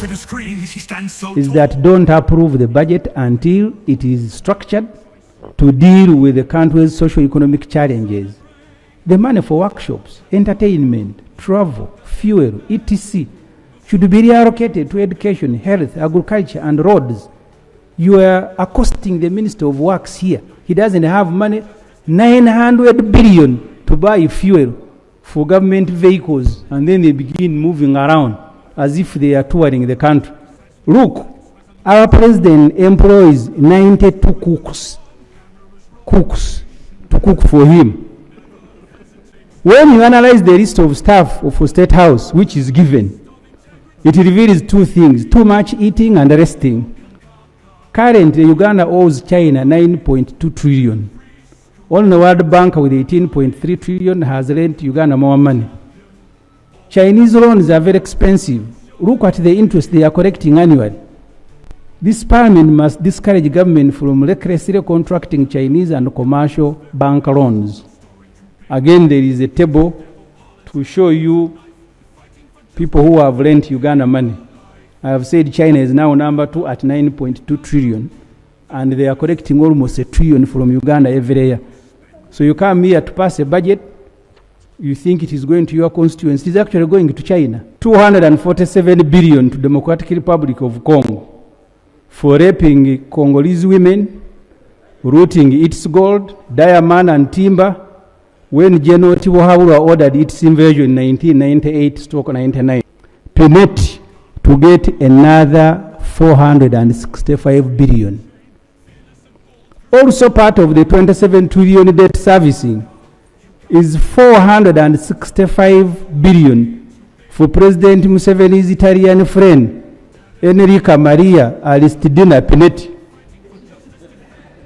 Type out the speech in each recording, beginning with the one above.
is that don't approve the budget until it is structured to deal with the country's socio-economic challenges. The money for workshops, entertainment, travel, fuel, etc. should be reallocated to education, health, agriculture, and roads. You are accosting the Minister of Works here. He doesn't have money, 900 billion to buy fuel for government vehicles, and then they begin moving around as if they are touring the country. Look, our president employs 92 cooks to cook for him. When you analyze the list of staff of a state house which is given, it reveals two things: too much eating and resting. Currently, Uganda owes China 9.2 trillion. Only the World Bank with 18.3 trillion has lent Uganda more money. Chinese loans are very expensive. Look at the interest they are collecting annually. This parliament must discourage government from recklessly contracting Chinese and commercial bank loans. Again, there is a table to show you people who have lent Uganda money. I have said China is now number 2 at 9.2 trillion, and they are collecting almost $1 trillion from Uganda every year. So you come here to pass a budget, you think it is going to your constituency. It is actually going to China. 247 billion to Democratic Republic of Congo for raping Congolese women, looting its gold, diamond and timber, when General Tibuhaburwa ordered its invasion in 1998-99. Peneti to get another 465 billion. Also part of the 27 trillion debt servicing is 465 billion for President Museveni's Italian friend, Enrica Maria Aristidina Peneti.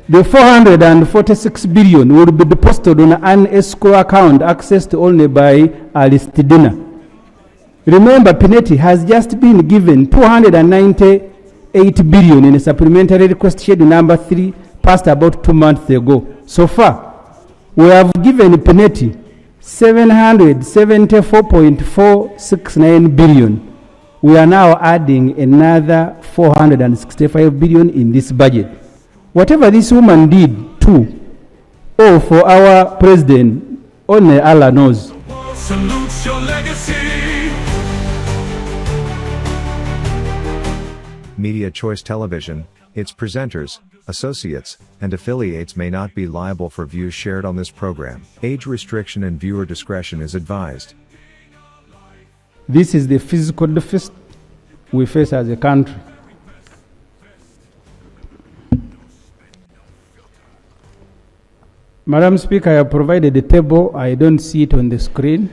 The 446 billion will be deposited on an escrow account accessed only by Aristidina. Remember, Peneti has just been given 298 billion in a supplementary request schedule number 3, passed about 2 months ago. So far, we have given Peneti 774.469 billion. We are now adding another 465 billion in this budget. Whatever this woman did to or for our president, only Allah knows. Salutes your legacy. Media Choice Television, its presenters, associates, and affiliates may not be liable for views shared on this program. Age restriction and viewer discretion is advised. This is the physical deficit we face as a country. Madam Speaker, I have provided a table. I don't see it on the screen.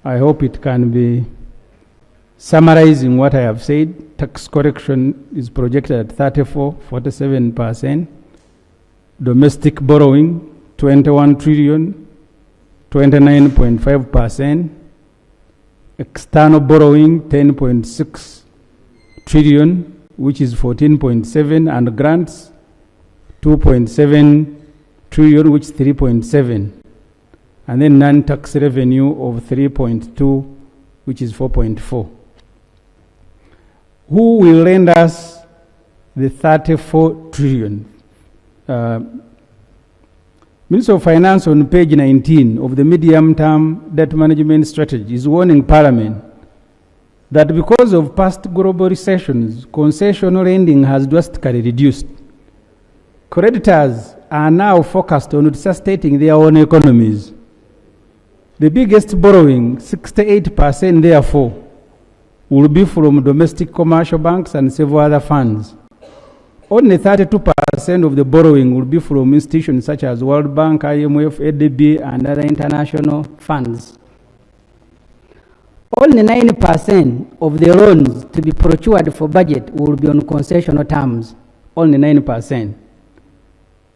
I hope it can be summarizing what I have said. Tax correction is projected at 47%. Domestic borrowing, 21 trillion, 29.5%. External borrowing, 10.6 trillion, which is 14.7%, and grants, 2.7 trillion, which is 3.7%. And then non-tax revenue of 3.2, which is 4.4%. Who will lend us the 34 trillion? Minister of Finance on page 19 of the medium-term debt management strategy is warning Parliament that because of past global recessions, concessional lending has drastically reduced. Creditors are now focused on resuscitating their own economies. The biggest borrowing, 68% therefore, will be from domestic commercial banks and several other funds. Only 32% of the borrowing will be from institutions such as World Bank, IMF, ADB, and other international funds. Only 9% of the loans to be procured for budget will be on concessional terms. Only 9%.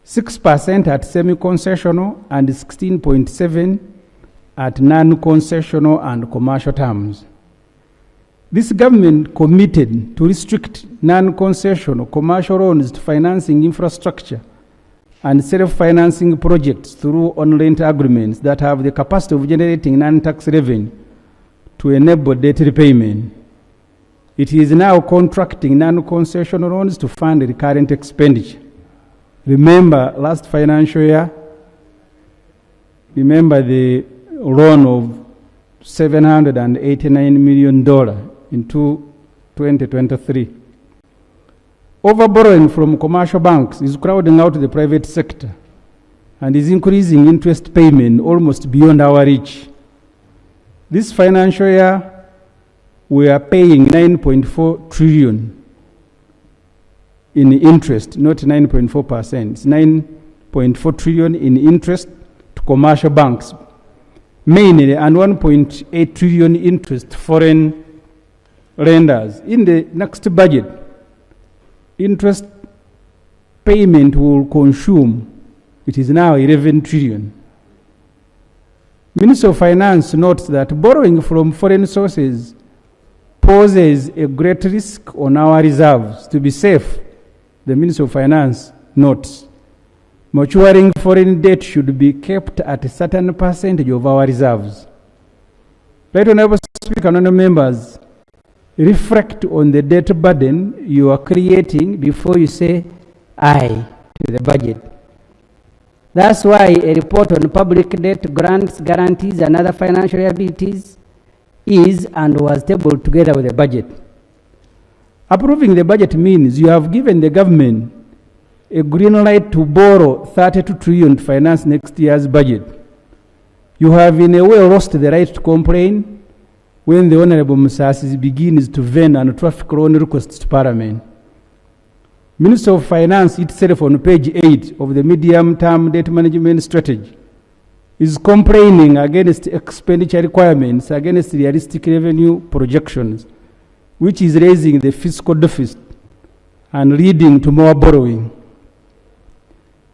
6% at semi-concessional and 16.7% at non-concessional and commercial terms. This government committed to restrict non-concessional commercial loans to financing infrastructure and self-financing projects through on-rent agreements that have the capacity of generating non-tax revenue to enable debt repayment. It is now contracting non-concessional loans to fund recurrent expenditure. Remember last financial year, remember the loan of $789 million in 2023. Overborrowing from commercial banks is crowding out the private sector and is increasing interest payment almost beyond our reach. This financial year, we are paying 9.4 trillion in interest, not 9.4%. It's 9.4 trillion in interest to commercial banks, mainly, and 1.8 trillion interest to foreign lenders. In the next budget, interest payment will consume, it is now 11 trillion. Minister of Finance notes that borrowing from foreign sources poses a great risk on our reserves. To be safe, the Minister of Finance notes, maturing foreign debt should be kept at a certain percentage of our reserves. Right Honourable Speaker and honourable members, reflect on the debt burden you are creating before you say aye to the budget. That's why a report on public debt grants, guarantees, and other financial liabilities is and was tabled together with the budget. Approving the budget means you have given the government a green light to borrow 32 trillion to finance next year's budget. You have in a way lost the right to complain when the Honourable Museveni begins to vent on traffic loan requests to Parliament. Minister of Finance itself on page 8 of the medium-term debt management strategy is complaining against expenditure requirements, against realistic revenue projections, which is raising the fiscal deficit and leading to more borrowing.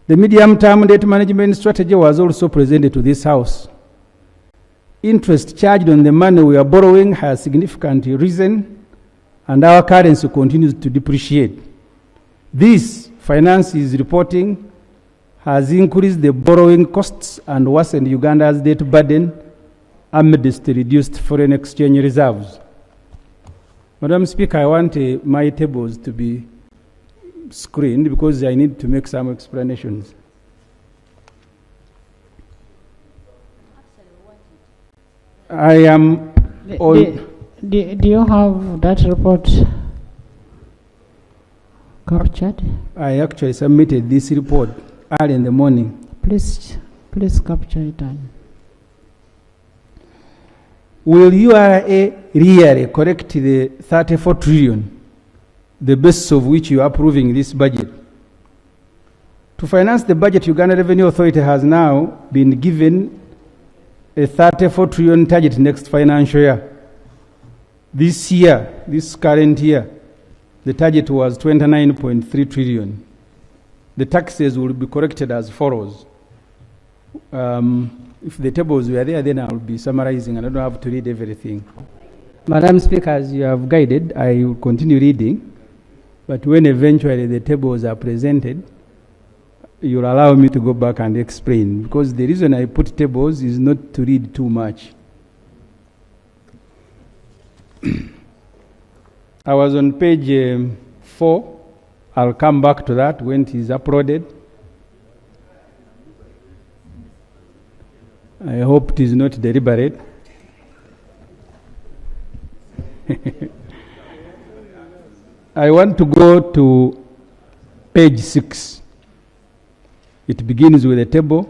The medium-term debt management strategy was also presented to this House. Interest charged on the money we are borrowing has significantly risen, and our currency continues to depreciate. This, Finance is reporting, has increased the borrowing costs and worsened Uganda's debt burden amidst reduced foreign exchange reserves. Madam Speaker, I want my tables to be screened because I need to make some explanations. I am on... Do you have that report captured? I actually submitted this report early in the morning. Please capture it. Will URA really correct the 34 trillion, the basis of which you are approving this budget? To finance the budget, Uganda Revenue Authority has now been given a 34 trillion target next financial year. This year, this current year, the target was 29.3 trillion. The taxes will be corrected as follows. If the tables were there, then I will be summarizing and I don't have to read everything. Madam Speaker, as you have guided, I will continue reading. But when eventually the tables are presented, you'll allow me to go back and explain. Because the reason I put tables is not to read too much. I was on page 4. I'll come back to that when it is uploaded. I hope it is not deliberate. I want to go to page 6. It begins with a table.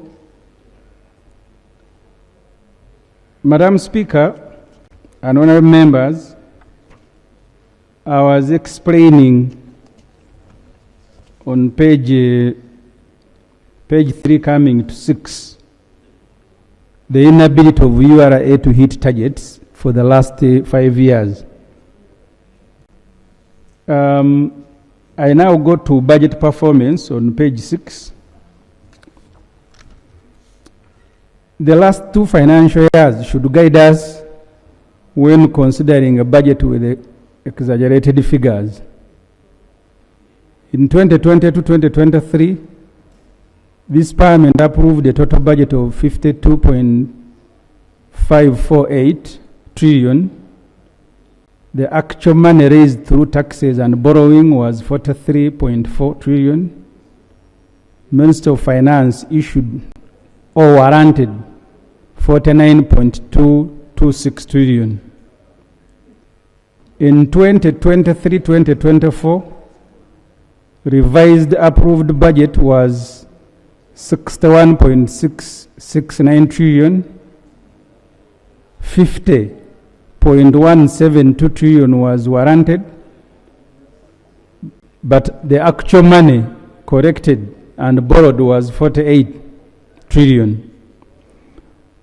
Madam Speaker and honorable members, I was explaining on page 3 coming to 6 the inability of URA to hit targets for the last 5 years. I now go to budget performance on page 6. The last 2 financial years should guide us when considering a budget with exaggerated figures. In 2020 to 2023, this Parliament approved a total budget of 52.548 trillion, The actual money raised through taxes and borrowing was 43.4 trillion. Minister of Finance issued or warranted 49.226 trillion. In 2023-2024, revised approved budget was 61.669 trillion. 50.172 trillion was warranted, but the actual money corrected and borrowed was 48 trillion.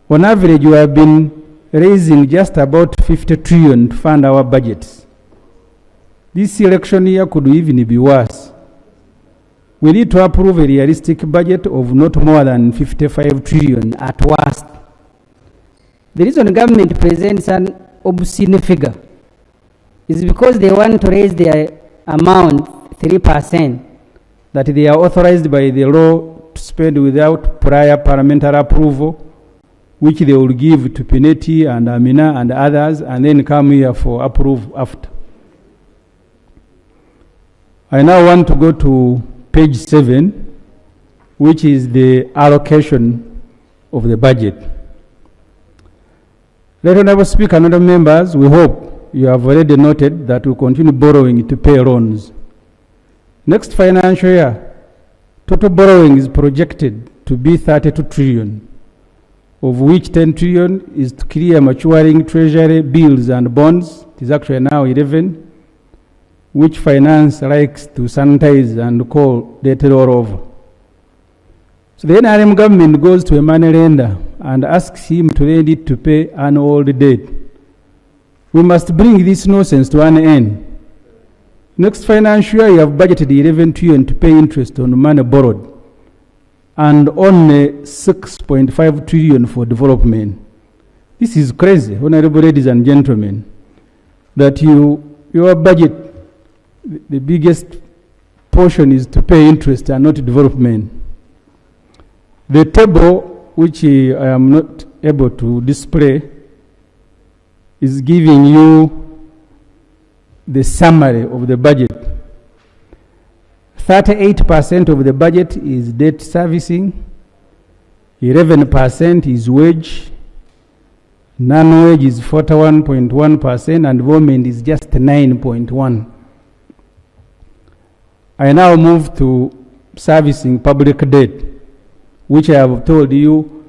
On average, we have been raising just about 50 trillion to fund our budgets. This election year could even be worse. We need to approve a realistic budget of not more than 55 trillion at worst. The reason government presents an obscene figure is because they want to raise their amount 3% that they are authorized by the law to spend without prior parliamentary approval, which they will give to Pineti and Amina and others, and then come here for approval after. I now want to go to page 7, which is the allocation of the budget. Honorable Speaker and other members, we hope you have already noted that we continue borrowing to pay loans. Next financial year, total borrowing is projected to be 32 trillion, of which 10 trillion is to clear maturing treasury bills and bonds. It is actually now 11, which finance likes to sanitize and call debt rollover. So the NRM government goes to a money lender and asks him to lend it to pay an old debt. We must bring this nonsense to an end. Next financial year, you have budgeted 11 trillion to pay interest on money borrowed, and only 6.5 trillion for development. This is crazy, honorable ladies and gentlemen, that your budget, the biggest portion is to pay interest and not development. The table, which I am not able to display, is giving you the summary of the budget. 38% of the budget is debt servicing, 11% is wage, non-wage is 41.1%, and development is just 9.1%. I now move to servicing public debt, which I have told you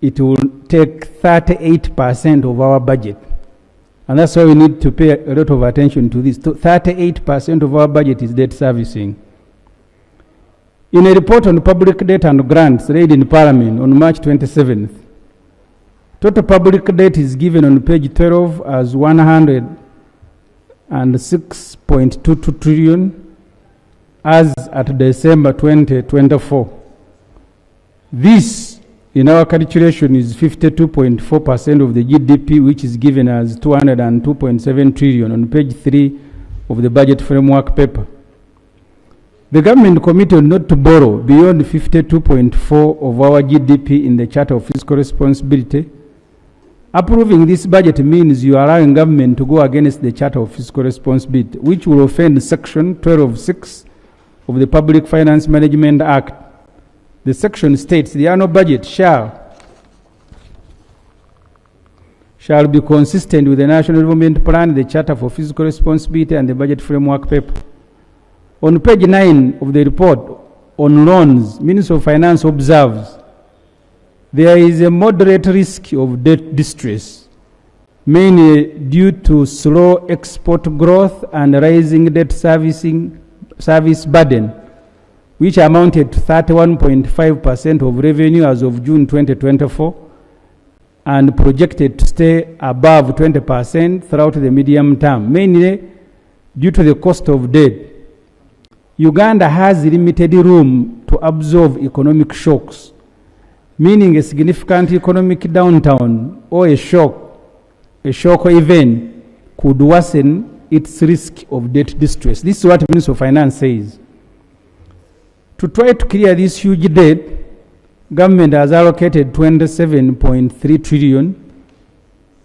it will take 38% of our budget. And that's why we need to pay a lot of attention to this. 38% of our budget is debt servicing. In a report on public debt and grants read in Parliament on March 27th, total public debt is given on page 12 as 106.22 trillion as at December 2024. This, in our calculation, is 52.4% of the GDP, which is given as 202.7 trillion on page 3 of the budget framework paper. The government committed not to borrow beyond 52.4% of our GDP in the Charter of Fiscal Responsibility. Approving this budget means you are allowing government to go against the Charter of Fiscal Responsibility, which will offend Section 12(6) of the Public Finance Management Act. The section states the annual budget shall be consistent with the National Development Plan, the Charter for Fiscal Responsibility, and the Budget Framework Paper. On page 9 of the report on loans, Minister of Finance observes there is a moderate risk of debt distress, mainly due to slow export growth and rising debt service burden, which amounted to 31.5% of revenue as of June 2024 and projected to stay above 20% throughout the medium term, mainly due to the cost of debt. Uganda has limited room to absorb economic shocks, meaning a significant economic downturn or a shock event could worsen its risk of debt distress. This is what the Minister of Finance says. To try to clear this huge debt, government has allocated 27.3 trillion,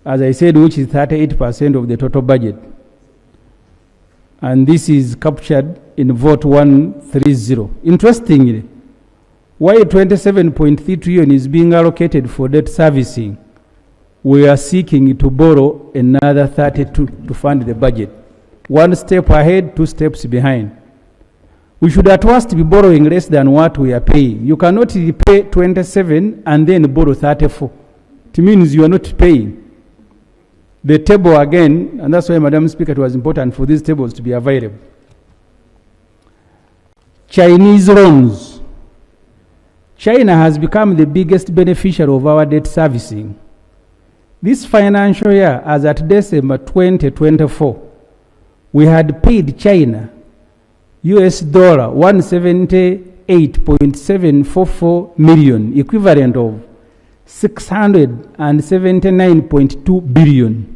as I said, which is 38% of the total budget. And this is captured in vote 130. Interestingly, while 27.3 trillion is being allocated for debt servicing, we are seeking to borrow another 32 to fund the budget. One step ahead, two steps behind. We should at worst be borrowing less than what we are paying. You cannot repay 27 and then borrow 34. It means you are not paying. The table again, and that's why, Madam Speaker, it was important for these tables to be available. Chinese loans. China has become the biggest beneficiary of our debt servicing. This financial year, as at December 2024, we had paid China US dollar 178.744 million, equivalent of 679.2 billion.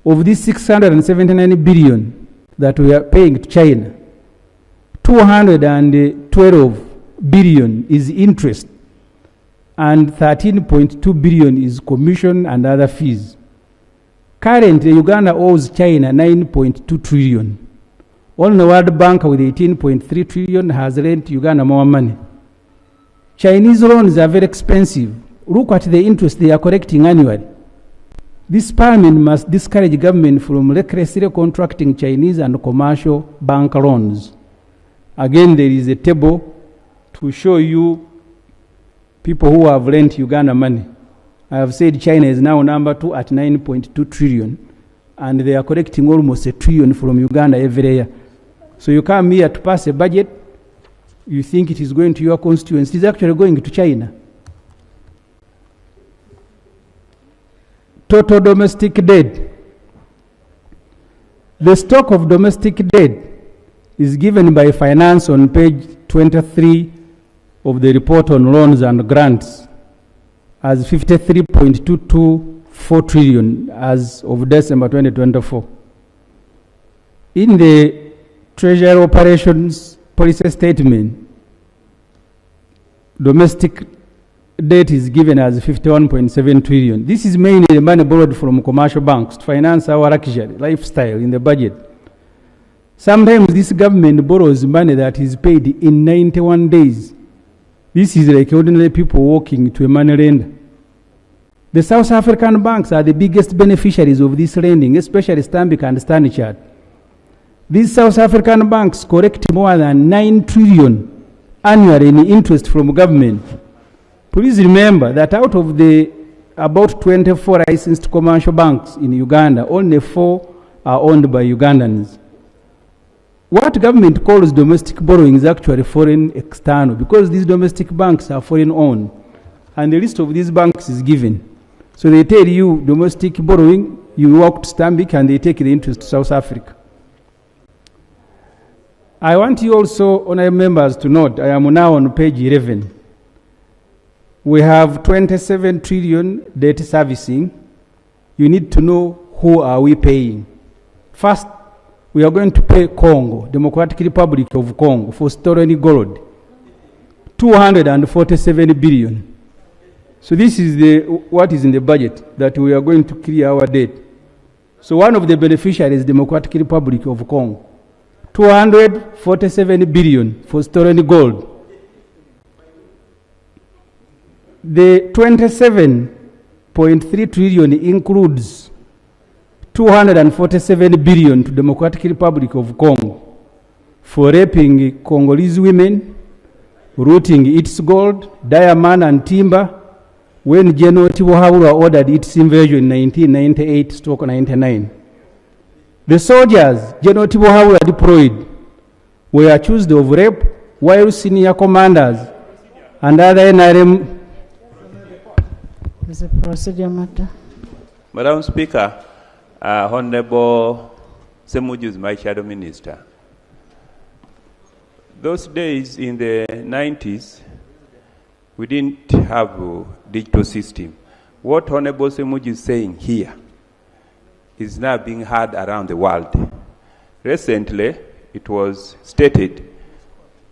Of this 679 billion that we are paying to China, 212 billion is interest and 13.2 billion is commission and other fees. Currently, Uganda owes China 9.2 trillion. Only the World Bank with 18.3 trillion has lent Uganda more money. Chinese loans are very expensive. Look at the interest they are collecting annually. This parliament must discourage government from recklessly contracting Chinese and commercial bank loans. Again, there is a table to show you people who have lent Uganda money. I have said China is now number 2 at 9.2 trillion, and they are collecting almost $1 trillion from Uganda every year. So you come here to pass a budget, you think it is going to your constituency, it is actually going to China. Total domestic debt. The stock of domestic debt is given by Finance on page 23 of the report on loans and grants as 53.224 trillion as of December 2024. In the Treasury Operations Policy Statement, domestic debt is given as 51.7 trillion. This is mainly the money borrowed from commercial banks to finance our luxury lifestyle in the budget. Sometimes this government borrows money that is paid in 91 days. This is like ordinary people walking to a money lender. The South African banks are the biggest beneficiaries of this lending, especially Stanbic and Standard Chartered. These South African banks collect more than 9 trillion annually in interest from government. Please remember that out of the about 24 licensed commercial banks in Uganda, only 4 are owned by Ugandans. What government calls domestic borrowing is actually foreign external, because these domestic banks are foreign owned. And the list of these banks is given. So they tell you domestic borrowing, you walk to Stanbic and they take the interest to South Africa. I want you also, honorable members, to note, I am now on page 11. We have 27 trillion debt servicing. You need to know who are we paying. First, we are going to pay Congo, Democratic Republic of Congo, for stolen gold, 247 billion. So this is what is in the budget that we are going to clear our debt. So one of the beneficiaries is Democratic Republic of Congo, 247 billion for stolen gold. The 27.3 trillion includes 247 billion to Democratic Republic of Congo for raping Congolese women, looting its gold, diamond and timber, when General Tibuhaburwa ordered its invasion in 1998-99. The soldiers General Tibuhaburwa deployed were accused of rape, while senior commanders and other NRM. Is a procedure matter. Madam Speaker, Honorable Ssemujju is my shadow minister. Those days in the 90s, we didn't have a digital system. What Honorable Ssemujju is saying here is now being heard around the world. Recently, it was stated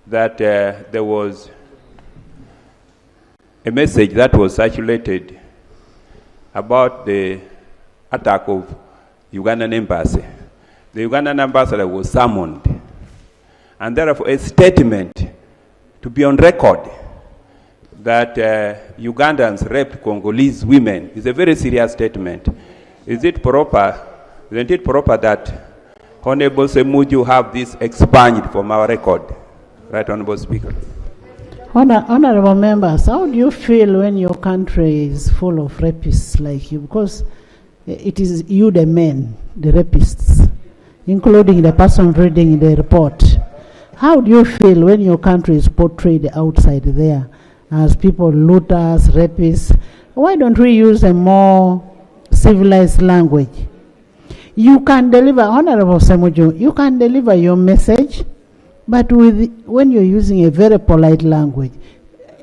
that there was a message that was circulated about the attack of Ugandan embassy. the Ugandan ambassador was summoned. And therefore, a statement to be on record that Ugandans raped Congolese women is a very serious statement. Isn't it proper that Honorable Ssemujju have this expunged from our record? Right, Honorable Speaker. Honorable members, how do you feel when your country is full of rapists like you? Because it is you, the men, the rapists, including the person reading the report. How do you feel when your country is portrayed outside there as people, looters, rapists? Why don't we use a more civilized language? You can deliver, Honorable Ssemujju, you can deliver your message, but when you're using a very polite language,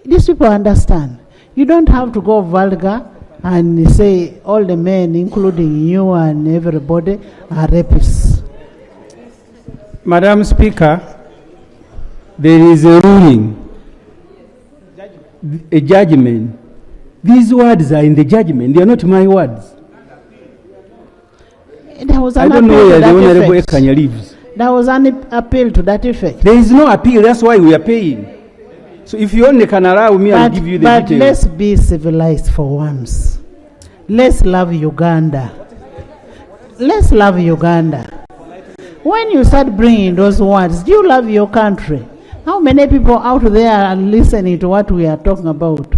these people understand. You don't have to go vulgar and say all the men, including you and everybody, are rapists. Madam Speaker, there is a ruling, a judgment. These words are in the judgment. They are not my words. There was I an don't know appeal where to the that Honorable effect. Ekanya lives. There was an appeal to that effect. There is no appeal. That's why we are paying. So if you only can allow me, I'll give you the But details. let's be civilized for once. Let's love Uganda. Let's love Uganda. When you start bringing those words, do you love your country? How many people out there are listening to what we are talking about?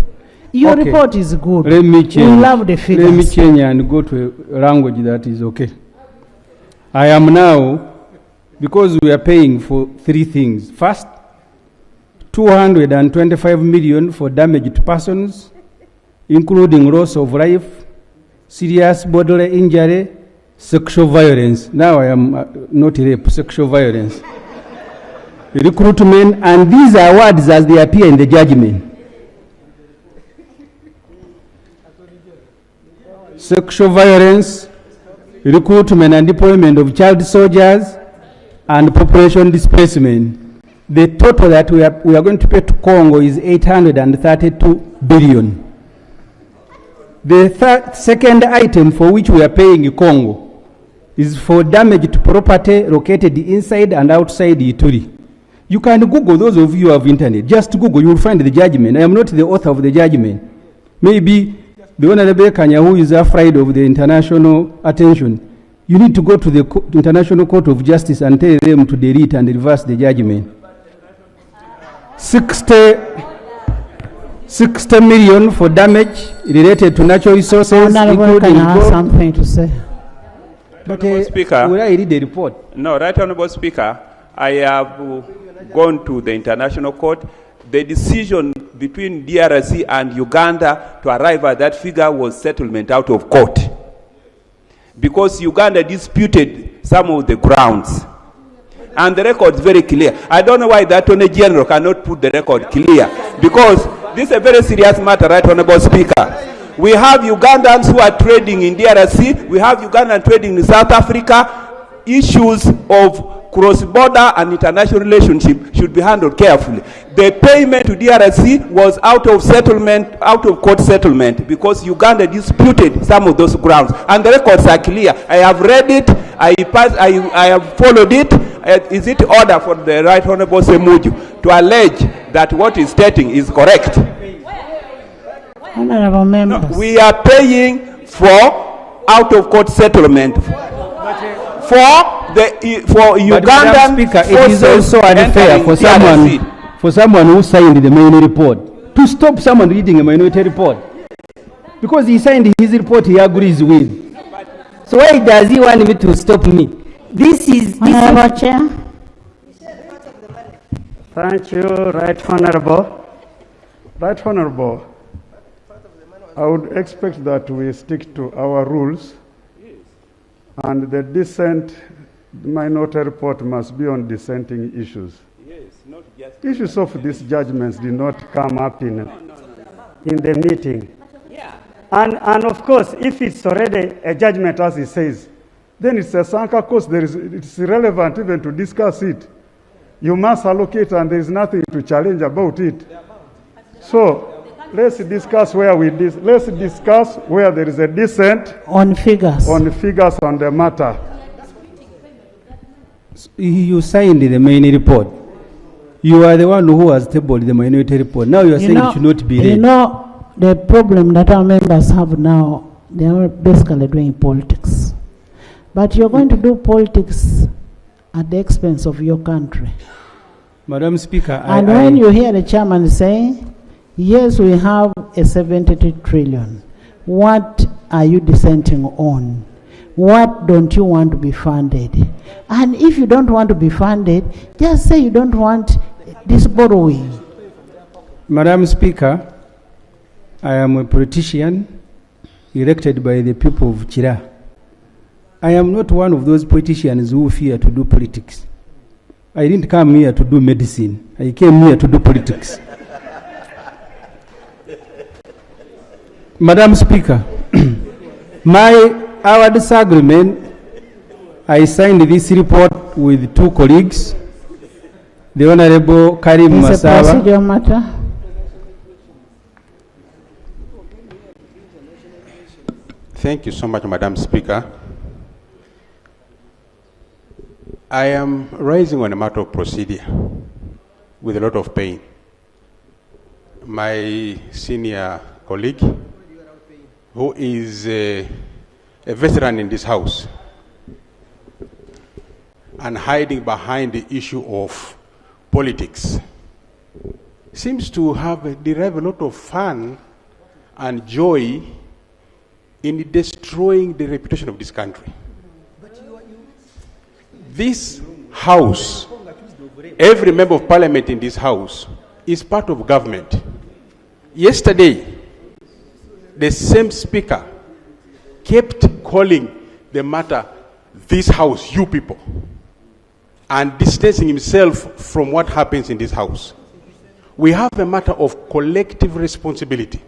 Your Okay. report is good. Let me change. We love the figures. Let me change and go to a language that is okay. I am now, because we are paying for three things. First, 225 million for damaged persons, including loss of life, serious bodily injury, sexual violence. Now I am not rape, sexual violence. Recruitment, and these are words as they appear in the judgment. Sexual violence, recruitment and deployment of child soldiers, and population displacement. The total that we are going to pay to Congo is 832 billion. The second item for which we are paying Congo is for damaged property located inside and outside Ituri. You can Google, those of you who have internet, just Google, you will find the judgment. I am not the author of the judgment. Maybe the Honorable Kanya, who is afraid of the international attention, you need to go to the International Court of Justice and tell them to delete and reverse the judgment. 60 million for damage related to natural resources, Honorable, including can I have gold. something to say? But Honorable Speaker, will I read the report? No, Right Honorable Speaker, I have gone to the International Court. The decision between DRC and Uganda to arrive at that figure was settlement out of court, because Uganda disputed some of the grounds. And the record is very clear. I don't know why the Attorney General cannot put the record clear, because this is a very serious matter, Right Honorable Speaker. We have Ugandans who are trading in DRC. We have Ugandans trading in South Africa. Issues of cross-border and international relationship should be handled carefully. The payment to DRC was out of settlement, out of court settlement, because Uganda disputed some of those grounds. And the records are clear. I have read it. I have followed it. Is it order for the Right Honorable Ssemujju to allege that what is stating is correct? Honorable members. No, we are paying for out-of-court settlement for But Madam Ugandan Speaker, it is forces also unfair entering for someone who signed the minority report to stop someone reading a minority report, because he signed his report he agrees with. So why does he want me to stop me? This is Honorable Chair. Thank you, Right Honorable. Right Honorable, I would expect that we stick to our rules, and the dissent minority report must be on dissenting issues. Yes, not just Issues of these judgments did not come up in the meeting. yeah. And of course, if it's already a judgment, as he says, then it's a sunk cost. It's irrelevant even to discuss it. You must allocate, and there is nothing to challenge about it. So let's discuss where there is a dissent On figures. on the figures on the matter. You signed the main report. You are the one who has tabled the minority report. Now you are saying it should not be read. You know, the problem that our members have now, they are basically doing politics. But you're going to do politics at the expense of your country. Madam Speaker, and when you hear the chairman saying, yes, we have a 73 trillion, what are you dissenting on? What don't you want to be funded? And if you don't want to be funded, just say you don't want this borrowing. Madam Speaker, I am a politician elected by the people of Chira. I am not one of those politicians who fear to do politics. I didn't come here to do medicine. I came here to do politics. Madam Speaker, our disagreement, I signed this report with two colleagues, the Honorable Karim Masaba. It's a procedural matter. Thank you so much, Madam Speaker. I am raising on a matter of procedure with a lot of pain. My senior colleague, who is a veteran in this House, and hiding behind the issue of politics, seems to have derived a lot of fun and joy in destroying the reputation of this country. This House, every member of Parliament in this House is part of government. Yesterday, the same Speaker kept calling the matter, this House, you people, and distancing himself from what happens in this House. We have a matter of collective responsibility.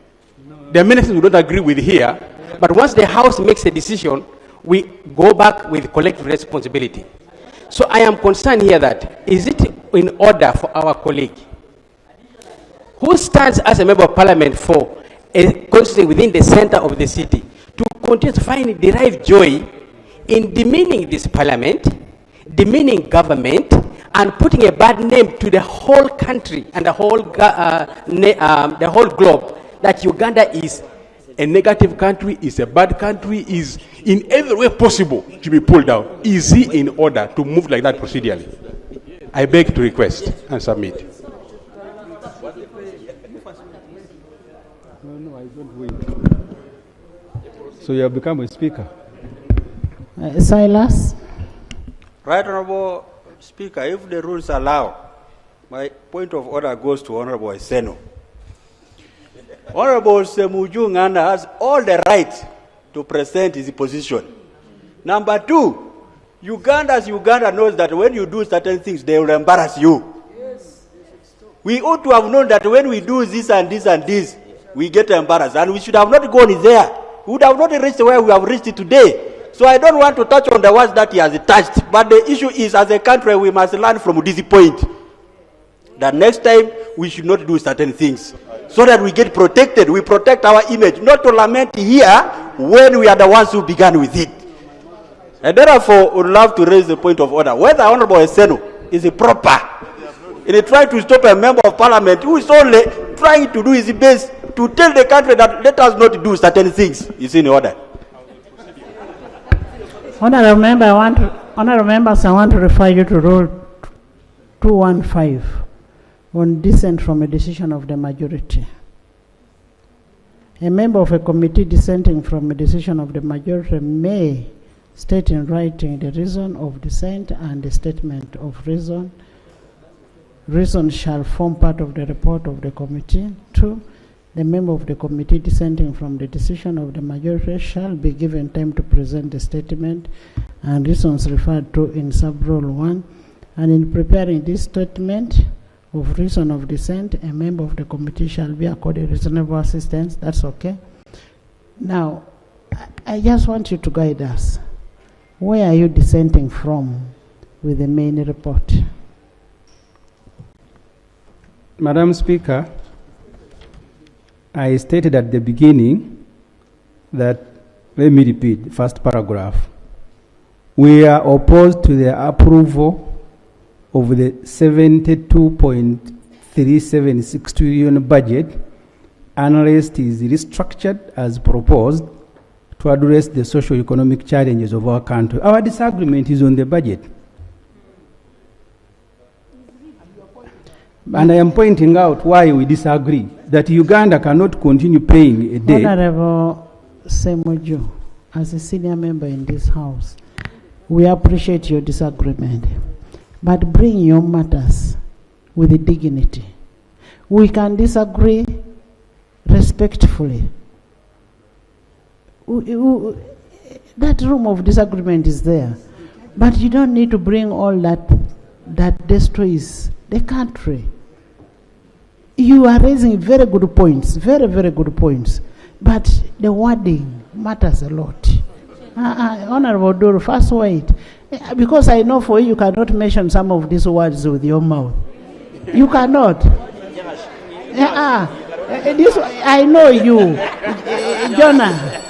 There are many things we don't agree with here, but once the House makes a decision, we go back with collective responsibility. So I am concerned here that, is it in order for our colleague, who stands as a member of Parliament for a constituency within the center of the city, to continue to find derive joy in demeaning this Parliament, demeaning government, and putting a bad name to the whole country and the whole globe, that Uganda is a negative country, is a bad country, is in every way possible to be pulled down. Is he in order to move like that procedurally? I beg to request and submit. No, I don't wait. So you have become a speaker. Silas? Right, Honorable Speaker, if the rules allow, my point of order goes to Honorable Eseno. Honorable Ssemujju Nganda has all the right to present his position. Number two, Uganda knows that when you do certain things, they will embarrass you. Yes. We ought to have known that when we do this and this and this, we get embarrassed. And we should have not gone there. We would have not reached where we have reached today. So I don't want to touch on the words that he has touched. But the issue is, as a country, we must learn from this point, that next time we should not do certain things, so that we get protected. We protect our image, not to lament here when we are the ones who began with it. And therefore, would love to raise the point of order. Whether Honorable Eseno is proper in trying to stop a member of Parliament who is only trying to do his best to tell the country that let us not do certain things, is in order. Honorable members, I want to refer you to Rule 215 on dissent from a decision of the majority. A member of a committee dissenting from a decision of the majority may state in writing the reason of dissent, and the statement of reason shall form part of the report of the committee. 2, the member of the committee dissenting from the decision of the majority shall be given time to present the statement and reasons referred to in sub-rule 1. And in preparing this statement of reason of dissent, a member of the committee shall be accorded reasonable assistance. That's okay. Now, I just want you to guide us. Where are you dissenting from with the main report? Madam Speaker, I stated at the beginning that, let me repeat, first paragraph. We are opposed to the approval of the 72.376 trillion budget unless it is restructured as proposed to address the socio-economic challenges of our country. Our disagreement is on the budget. And I am pointing out why we disagree, that Uganda cannot continue paying a debt. Honorable Ssemujju, as a senior member in this house, we appreciate your disagreement, but bring your matters with dignity. We can disagree respectfully. That room of disagreement is there, but you don't need to bring all that destroys the country. You are raising very good points, very, very good points, but the wording matters a lot. Honorable Duru, first wait, because I know for you cannot mention some of these words with your mouth. You cannot. This, I know you. Jonah,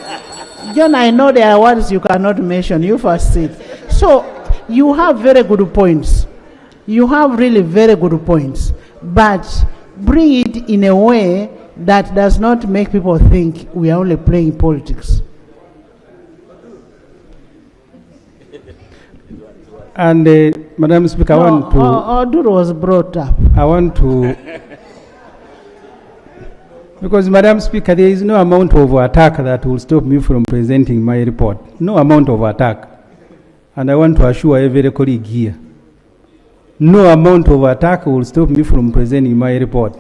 I know there are words you cannot mention. You first sit. So, you have very good points. You have really very good points. But bring it in a way that does not make people think we are only playing politics. And Madam Speaker, I want to... Oduru was brought up. I want to... Because, Madam Speaker, there is no amount of attack that will stop me from presenting my report. No amount of attack. And I want to assure every colleague here, no amount of attack will stop me from presenting my report.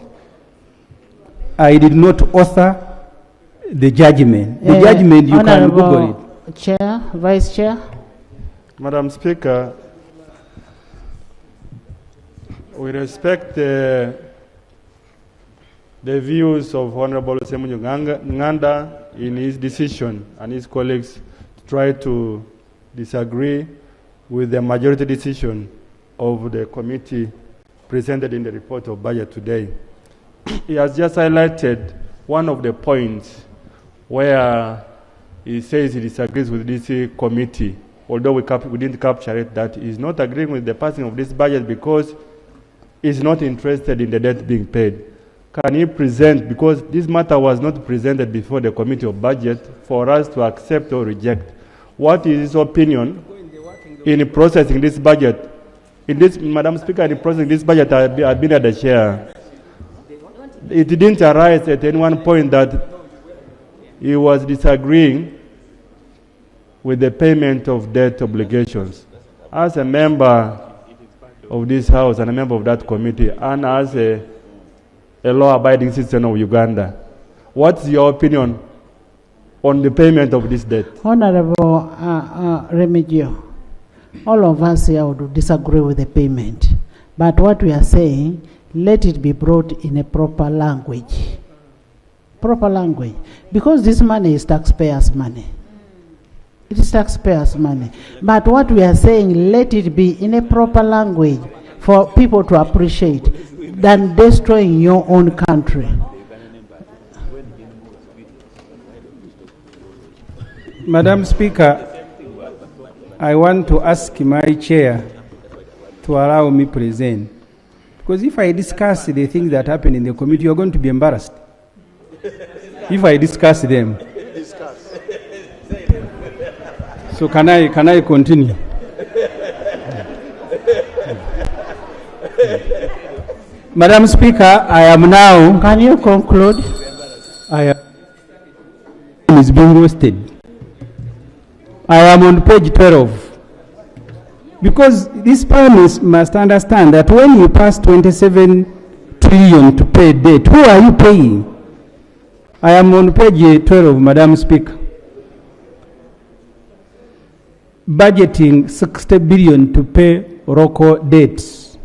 I did not author the judgment. The judgment, you can Google it. Chair, Vice Chair. Madam Speaker, we respect the views of Honorable Ssemujju Nganda in his decision and his colleagues to try to disagree with the majority decision of the committee presented in the report of budget today. He has just highlighted one of the points where he says he disagrees with this committee, although we didn't capture it, that he's not agreeing with the passing of this budget because he's not interested in the debt being paid. Can he present, because this matter was not presented before the committee of budget, for us to accept or reject? What is his opinion in processing this budget? In this, Madam Speaker, in processing this budget, I've been at the chair. It didn't arise at any one point that he was disagreeing with the payment of debt obligations. As a member of this House and a member of that committee, and as a law-abiding citizen of Uganda, what's your opinion on the payment of this debt? Honorable Remigio, all of us here would disagree with the payment. But what we are saying, let it be brought in a proper language. Proper language. Because this money is taxpayers' money. It is taxpayers' money. But what we are saying, let it be in a proper language for people to appreciate than destroying your own country. Madam Speaker, I want to ask my chair to allow me present. Because if I discuss the things that happen in the committee, you're going to be embarrassed. If I discuss them. So can I continue? Madam Speaker, I am now... Can you conclude? I am is being roasted. I am on page 12. Because this parliament must understand that when you pass 27 trillion to pay debt, who are you paying? I am on page 12, Madam Speaker. Budgeting 60 billion to pay local debts.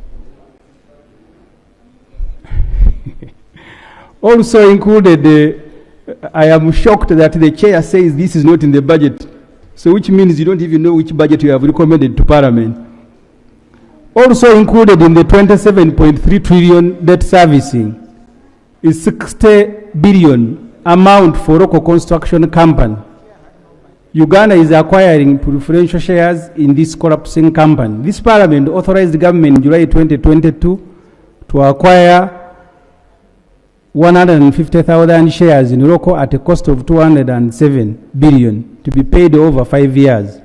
Also included, I am shocked that the chair says this is not in the budget. So which means you don't even know which budget you have recommended to Parliament. Also included in the 27.3 trillion debt servicing is 60 billion amount for local construction company. Uganda is acquiring preferential shares in this collapsing company. This parliament authorized the government in July 2022 to acquire 150,000 shares in Uroko at a cost of 207 billion to be paid over 5 years.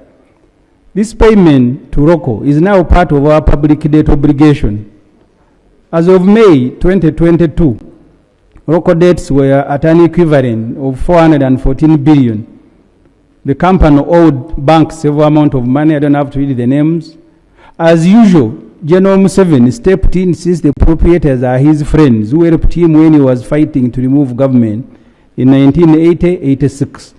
This payment to Uroko is now part of our public debt obligation. As of May 2022, Uroko debts were at an equivalent of 414 billion. The company owed banks several amount of money. I don't have to read the names. As usual, General Museveni stepped in since the proprietors are his friends who helped him when he was fighting to remove government in 1980-86.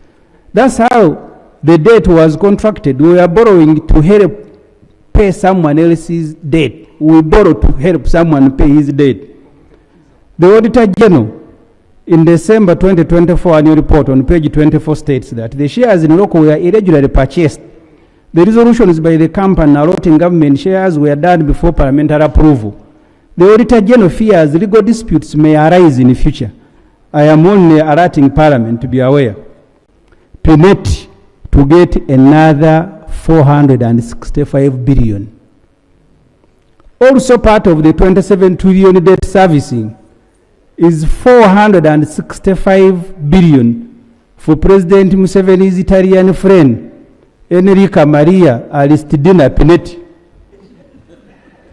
That's how the debt was contracted. We were borrowing to help pay someone else's debt. We borrow to help someone pay his debt. The Auditor General in December 2024 annual report on page 24 states that the shares in Uroko were irregularly purchased. The resolutions by the company allotting government shares were done before parliamentary approval. The Auditor General fears legal disputes may arise in the future. I am only alerting Parliament to be aware. Permit to get another 465 billion. Also part of the 27 trillion debt servicing is 465 billion for President Museveni's Italian friend, Enrica Maria Aristidina Pinetti.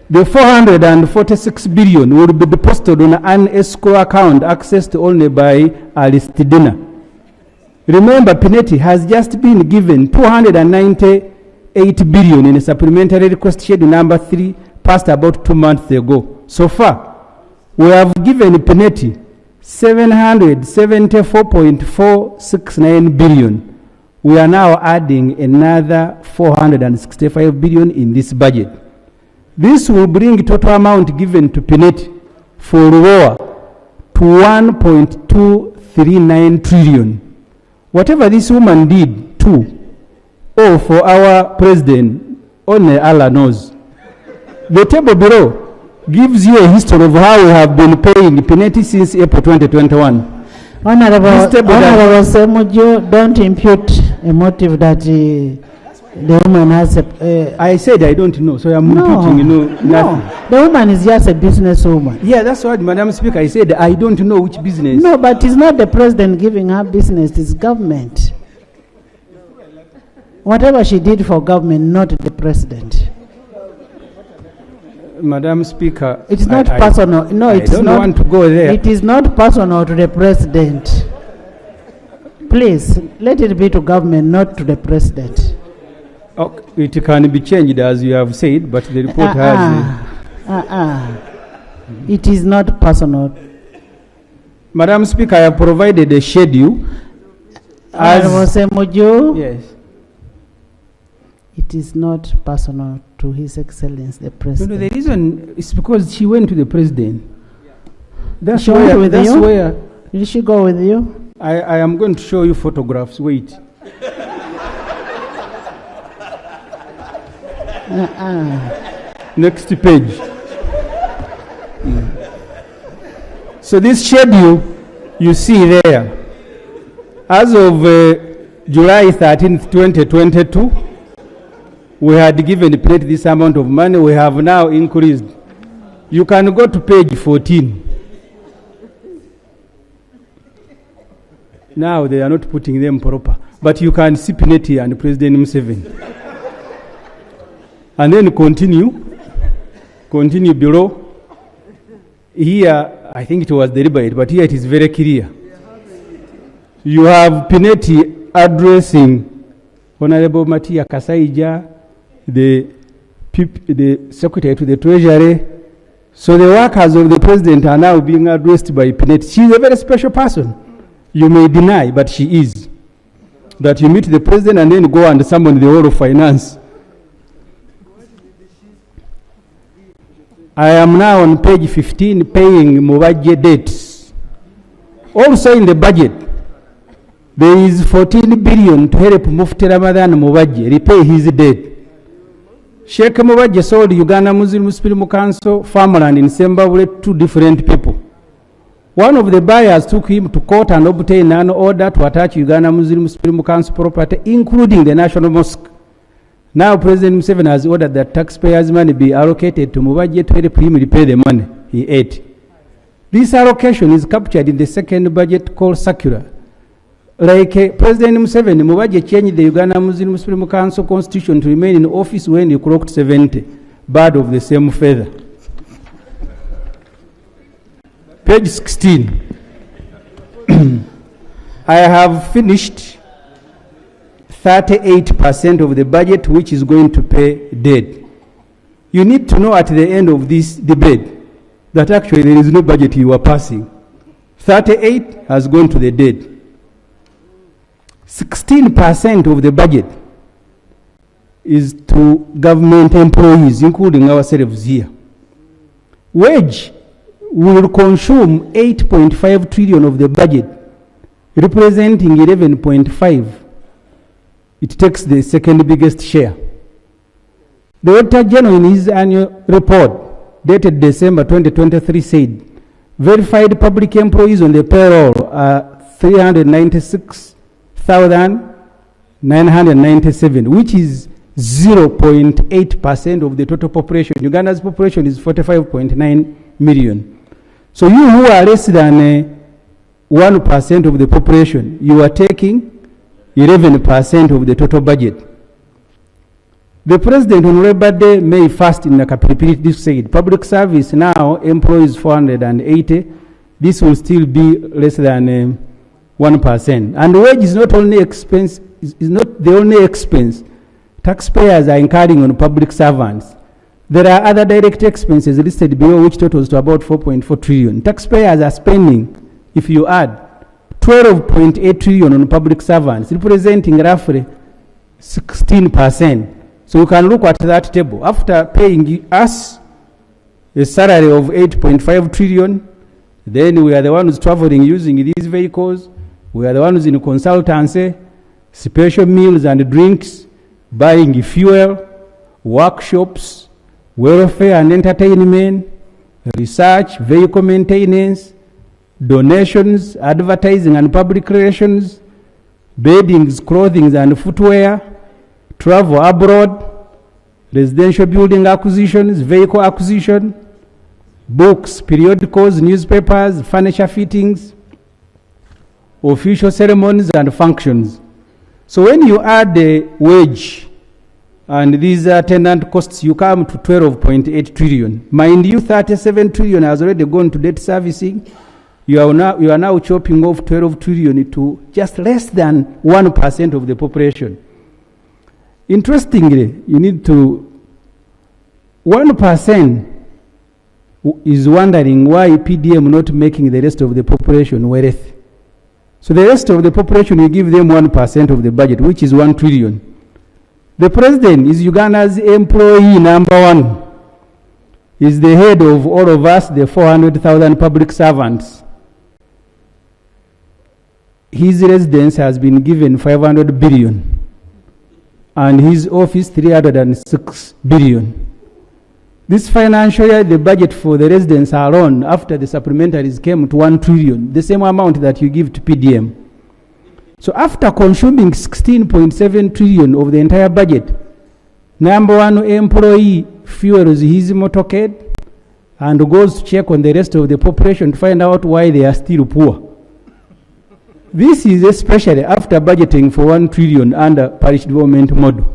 The 446 billion will be deposited on an escrow account accessed only by Aristidina. Remember, Pinetti has just been given 298 billion in a supplementary request schedule number 3 passed about 2 months ago. So far, we have given Pinetti 774.469 billion. We are now adding another 465 billion in this budget. This will bring total amount given to Pinetti for Ruoa to 1.239 trillion. Whatever this woman did too, or for our president, only Allah knows. The table below gives you a history of how we have been paying Pinetti since April 2021. Honorable Ssemujju, don't impute a motive that the woman has I said I don't know, so I'm imputing nothing. No, the woman is just a businesswoman. Yeah, that's what, Madam Speaker, I said I don't know which business. No, but it's not the president giving her business, it's government. Whatever she did for government, not the president. Madam Speaker, it's not personal. No, it's not. I don't want to go there. It is not personal to the president. Please, let it be to government, not to the president. It can be changed as you have said, but the report has... It is not personal. Madam Speaker, I have provided a schedule. Ssemujju, yes. It is not personal to His Excellency the President. No, the reason is because she went to the President. Did she go with you? I am going to show you photographs. Wait. Next page. So this schedule you see there, as of July 13th, 2022, we had given Pinetti this amount of money. We have now increased. You can go to page 14. Now they are not putting them proper, but you can see Pinetti and President Museveni. And then continue below. Here, I think it was deliberate, but here it is very clear. You have Pinetti addressing Honorable Matia Kasaija, the Secretary to the Treasury. So the workers of the President are now being addressed by Pinetti. She is a very special person. You may deny, but she is. That you meet the President and then go and summon the whole of finance. I am now on page 15, paying Mubadje debts. Also in the budget, there is 14 billion to help Mufti Ramadan Mubadje repay his debt. Sheikh Mubadje sold Uganda Muslim Council farmland in Ssemujju to 2 different people. One of the buyers took him to court and obtained an order to attach Uganda Muslim Supreme Council property, including the National Mosque. Now President Museveni has ordered that taxpayers' money be allocated to Mubadde to help him repay the money he ate. This allocation is captured in the second budget call circular. Like President Museveni, Mubadde changed the Uganda Muslim Supreme Council constitution to remain in office when he clocked 70, bird of the same feather. Page 16. I have finished 38% of the budget which is going to pay debt. You need to know at the end of this debate that actually there is no budget you are passing. 38 has gone to the debt. 16% of the budget is to government employees, including ourselves here. Wage will consume 8.5 trillion of the budget, representing 11.5. It takes the second biggest share. The Auditor General in his annual report dated December 2023 said, verified public employees on the payroll are 396,997, which is 0.8% of the total population. Uganda's population is 45.9 million. So you who are less than 1% of the population, you are taking 11% of the total budget. The President on Labor Day, May 1st, in Nakapilipili said, public service now employs 480. This will still be less than 1%. And wage is not only expense, is not the only expense taxpayers are incurring on public servants. There are other direct expenses listed below, which totals to about 4.4 trillion. Taxpayers are spending, if you add, 12.8 trillion on public servants, representing roughly 16%. So you can look at that table. After paying us a salary of 8.5 trillion, then we are the ones traveling using these vehicles. We are the ones in consultancy, special meals and drinks, buying fuel, workshops, welfare and entertainment, research, vehicle maintenance, donations, advertising and public relations, beddings, clothing and footwear, travel abroad, residential building acquisitions, vehicle acquisition, books, periodicals, newspapers, furniture fittings, official ceremonies and functions. So when you add the wage and these attendant costs, you come to 12.8 trillion. Mind you, 37 trillion has already gone to debt servicing. You are now chopping off 12 trillion to just less than 1% of the population. Interestingly, you need to, 1% is wondering why PDM not making the rest of the population wealthy. So the rest of the population, you give them 1% of the budget, which is 1 trillion. The president is Uganda's employee number one. Is the head of all of us, the 400,000 public servants. His residence has been given 500 billion and his office 306 billion. This financial year, the budget for the residents alone, after the supplementaries, came to 1 trillion, the same amount that you give to PDM. So after consuming 16.7 trillion of the entire budget, number one employee fuels his motorcade and goes to check on the rest of the population to find out why they are still poor. This is especially after budgeting for 1 trillion under parish development model.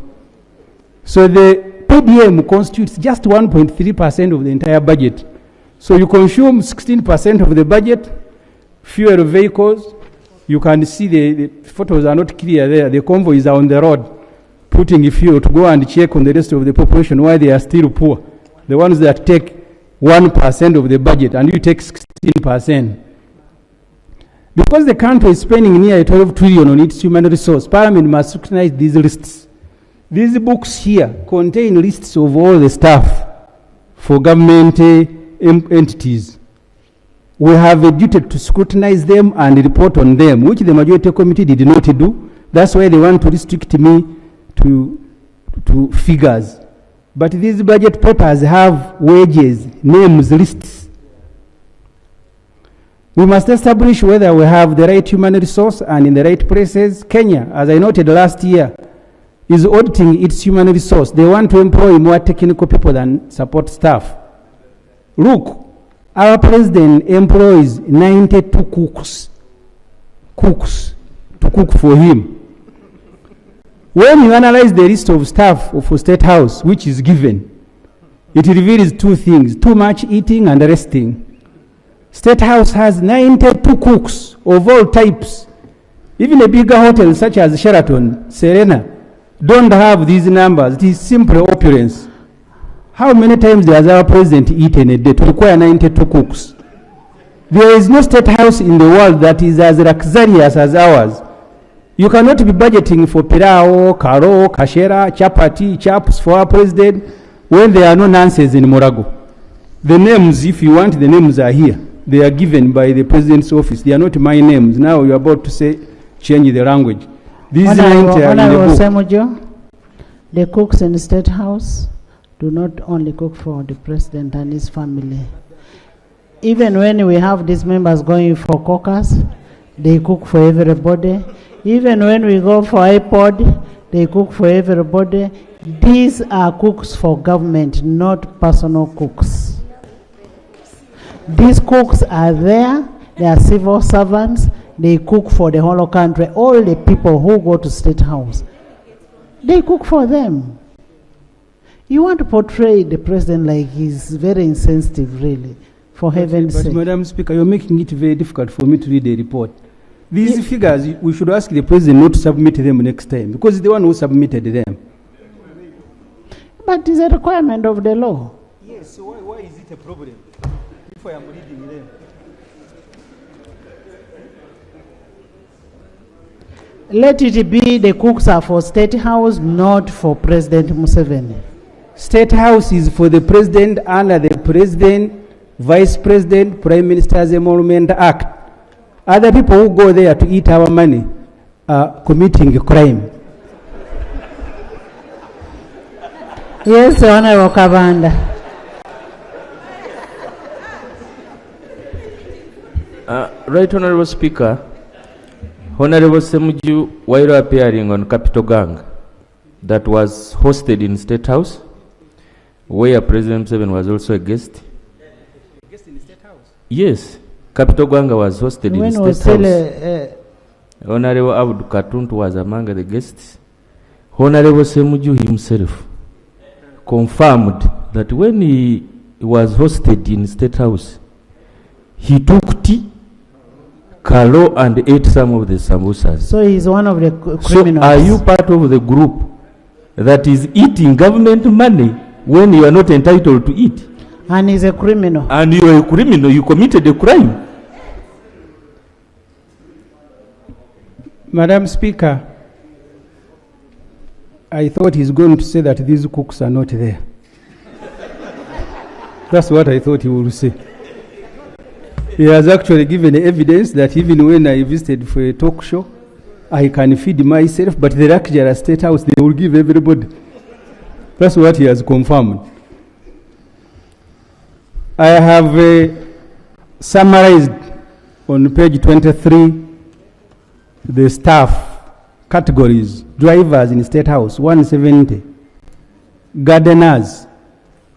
So the PDM constitutes just 1.3% of the entire budget. So you consume 16% of the budget, fuel vehicles. You can see the photos are not clear there. The convoys are on the road, putting fuel to go and check on the rest of the population why they are still poor. The ones that take 1% of the budget and you take 16%. Because the country is spending nearly 12 trillion on its human resource, Parliament must scrutinize these lists. These books here contain lists of all the staff for government entities. We have a duty to scrutinize them and report on them, which the majority committee did not do. That's why they want to restrict me to figures. But these budget papers have wages, names, lists. We must establish whether we have the right human resource and in the right places. Kenya, as I noted last year, is auditing its human resource. They want to employ more technical people than support staff. Look, our president employs 92 cooks to cook for him. When you analyze the list of staff of a state house, which is given, it reveals two things: too much eating and resting. State House has 92 cooks of all types. Even a bigger hotel such as Sheraton, Serena, don't have these numbers. It is simply opulence. How many times does our president eat in a day to require 92 cooks? There is no state house in the world that is as luxurious as ours. You cannot be budgeting for pirao, karo, kashera, chapati, chaps for our president when there are no nonsense in Morago. The names, if you want, the names are here. They are given by the president's office. They are not my names. Now you are about to say, change the language. These names are in the book. Ssemujju, the cooks in the State House do not only cook for the president and his family. Even when we have these members going for caucus, they cook for everybody. Even when we go for iPod, they cook for everybody. These are cooks for government, not personal cooks. These cooks are there. They are civil servants. They cook for the whole country. All the people who go to State House, they cook for them. You want to portray the president like he's very insensitive, really, for heaven's sake. But Madam Speaker, you're making it very difficult for me to read the report. These figures, we should ask the president not to submit them next time, because he's the one who submitted them. But it's a requirement of the law. Yes, so why is it a problem if I am reading them? Let it be the cooks are for State House, not for President Museveni. State House is for the president under the President, Vice President, Prime Minister's Emolument Act. Other people who go there to eat our money are committing a crime. Yes, Honorable Kabanda. Right Honorable Speaker, Honorable Ssemujju, while appearing on Capital Gang that was hosted in State House, where President Museveni was also a guest. A guest in the State House? Yes, Capital Gang was hosted When in was State House. Honorable Abdul Katuntu was among the guests. Honorable Ssemujju himself confirmed that when he was hosted in State House, he took tea, kalo, and ate some of the samosas. So he's one of the criminals. So are you part of the group that is eating government money when you are not entitled to eat? And he's a criminal. And you are a criminal, you committed a crime. Madam Speaker, I thought he's going to say that these cooks are not there. That's what I thought he would say. He has actually given evidence that even when I visited for a talk show, I can feed myself, but the luxury State House, they will give everybody. That's what he has confirmed. I have summarized on page 23 the staff categories. Drivers in State House, 170. Gardeners,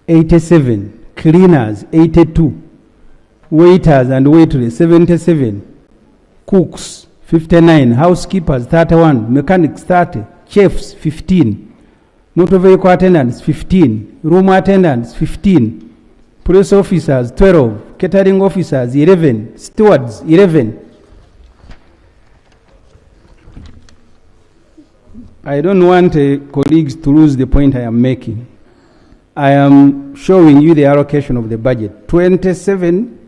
87. Cleaners, 82. Waiters and waitresses, 77. Cooks, 59. Housekeepers, 31. Mechanics, 30. Chefs, 15. Motor vehicle attendants, 15. Room attendants, 15. Police officers, 12. Catering officers, 11. Stewards, 11. I don't want colleagues to lose the point I am making. I am showing you the allocation of the budget. 27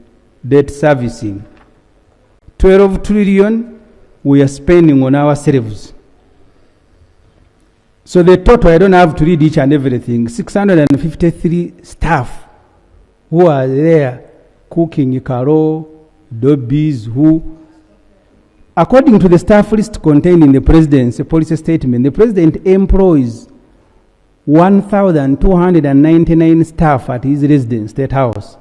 debt servicing. 12 trillion we are spending on ourselves. So the total, I don't have to read each and everything. 653 staff who are there cooking karo, dobbies, who. According to the staff list contained in the President's policy statement, the President employs 1,299 staff at his residence, State House.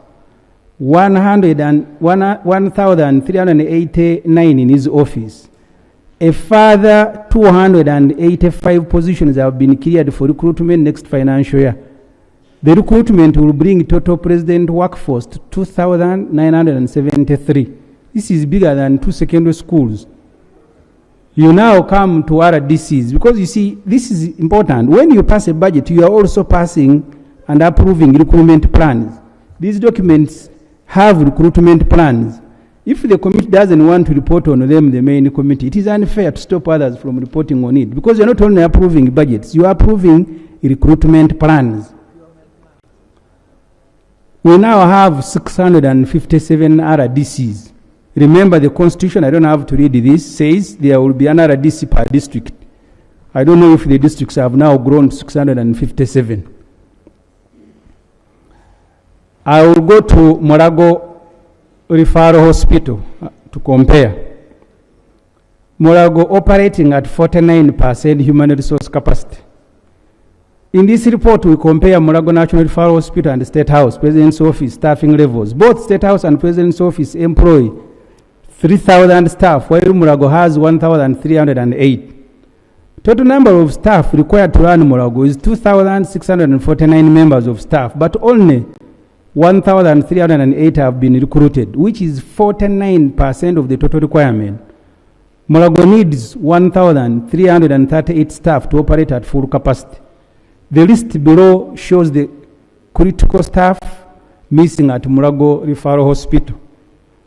1,389 in his office. A further 285 positions have been cleared for recruitment next financial year. The recruitment will bring total president workforce to 2,973. This is bigger than 2 secondary schools. You now come to RDCs, because you see, this is important. When you pass a budget, you are also passing and approving recruitment plans. These documents have recruitment plans. If the committee doesn't want to report on them, the main committee, it is unfair to stop others from reporting on it, because you're not only approving budgets, you are approving recruitment plans. We now have 657 RDCs. Remember, the Constitution, I don't have to read this, says there will be an RDC per district. I don't know if the districts have now grown to 657. I will go to Morago Referral Hospital to compare. Morago operating at 49% human resource capacity. In this report, we compare Morago National Referral Hospital and the State House, President's Office, staffing levels. Both State House and President's Office employ 3,000 staff, while Morago has 1,308. Total number of staff required to run Morago is 2,649 members of staff, but only 1,308 have been recruited, which is 49% of the total requirement. Morago needs 1,338 staff to operate at full capacity. The list below shows the critical staff missing at Morago Referral Hospital.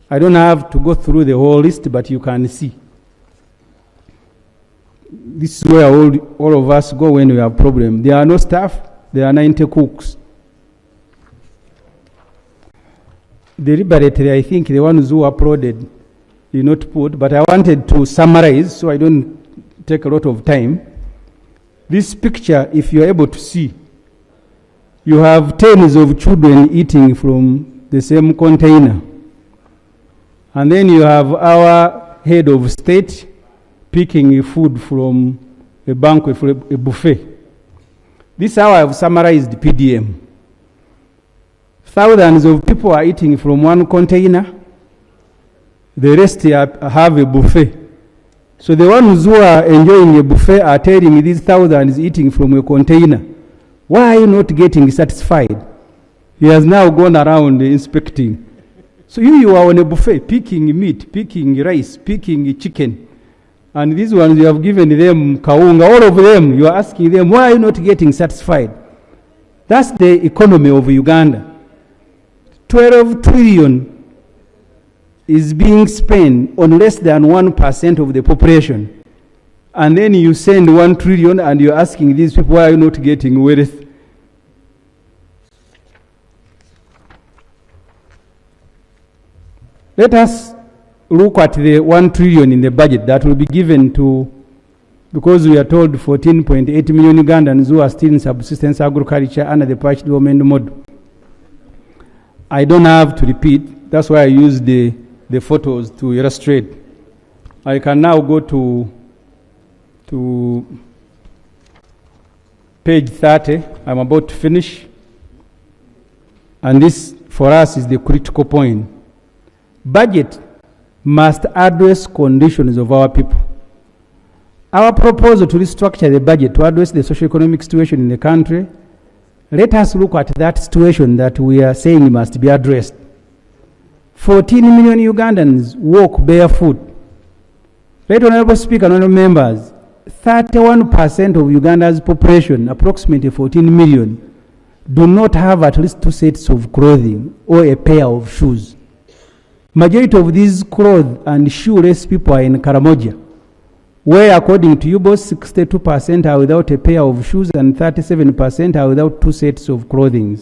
I don't have to go through the whole list, but you can see. This is where all of us go when we have problems. There are no staff, there are 90 cooks. Deliberately, I think the ones who uploaded did not put, but I wanted to summarize so I don't take a lot of time. This picture, if you're able to see, you have tens of children eating from the same container. And then you have our head of state picking food from a banquet, for a buffet. This is how I have summarized PDM. Thousands of people are eating from one container. The rest have a buffet. So the ones who are enjoying a buffet are telling me these thousands eating from a container. Why are you not getting satisfied? He has now gone around inspecting. So you are on a buffet, picking meat, picking rice, picking chicken. And these ones, you have given them kaunga, all of them, you are asking them, why are you not getting satisfied? That's the economy of Uganda. 12 trillion is being spent on less than 1% of the population. And then you send 1 trillion and you're asking these people, why are you not getting wealth? Let us look at the 1 trillion in the budget that will be given to, because we are told 14.8 million Ugandans who are still in subsistence agriculture under the patched development model. I don't have to repeat, that's why I used the photos to illustrate. I can now go to page 30. I'm about to finish. And this, for us, is the critical point. Budget must address conditions of our people. Our proposal to restructure the budget to address the socio-economic situation in the country, let us look at that situation that we are saying must be addressed. 14 million Ugandans walk barefoot. Right, Honorable Speaker, Honorable Members, 31% of Uganda's population, approximately 14 million, do not have at least 2 sets of clothing or a pair of shoes. Majority of these clothes and shoeless people are in Karamoja, where according to UBOS, 62% are without a pair of shoes and 37% are without 2 sets of clothing.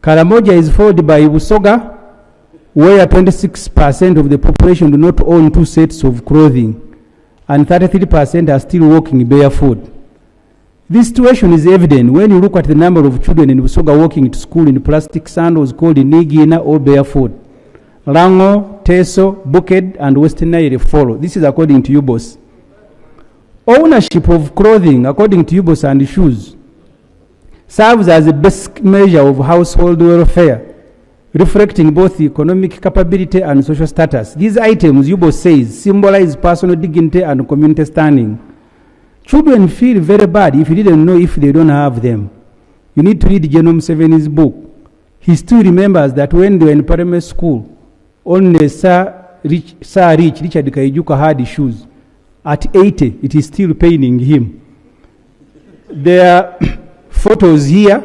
Karamoja is followed by Busoga, where 26% of the population do not own 2 sets of clothing and 33% are still walking barefoot. This situation is evident when you look at the number of children in Busoga walking to school in plastic sandals called Nigina or barefoot. Rango, Teso, Buked, and Western Nile follow. This is according to UBOS. Ownership of clothing, according to UBOS, and shoes serves as a basic measure of household welfare, reflecting both economic capability and social status. These items, Yubo says, symbolize personal dignity and community standing. Children feel very bad if you didn't know if they don't have them. You need to read General Museveni's book. He still remembers that when they were in primary school, only Sir Richard Kaijuka had shoes. At 80, it is still paining him. There are photos here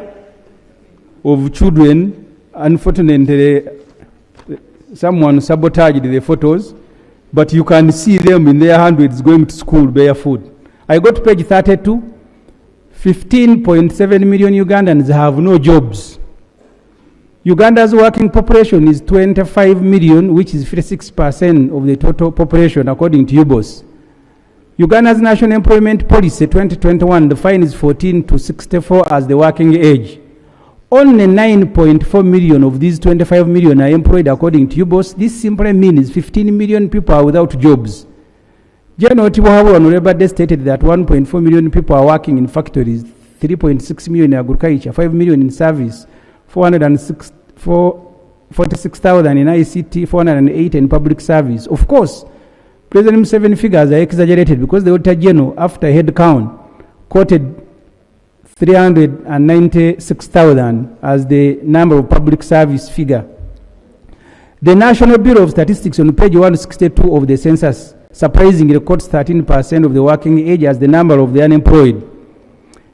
of children. Unfortunately, someone sabotaged the photos, but you can see them in their hundreds going to school barefoot. I got to page 32. 15.7 million Ugandans have no jobs. Uganda's working population is 25 million, which is 56% of the total population, according to UBOS. Uganda's National Employment Policy 2021 defines 14 to 64 as the working age. Only 9.4 million of these 25 million are employed, according to UBOS. This simply means 15 million people are without jobs. General Tiwahabu on Labour Day stated that 1.4 million people are working in factories, 3.6 million in agriculture, 5 million in service, 46,000 in ICT, 408 in public service. Of course, President Museveni figures are exaggerated because the Auditor General, after head count, quoted 396,000 as the number of public service figure. The National Bureau of Statistics on page 162 of the census surprisingly records 13% of the working age as the number of the unemployed.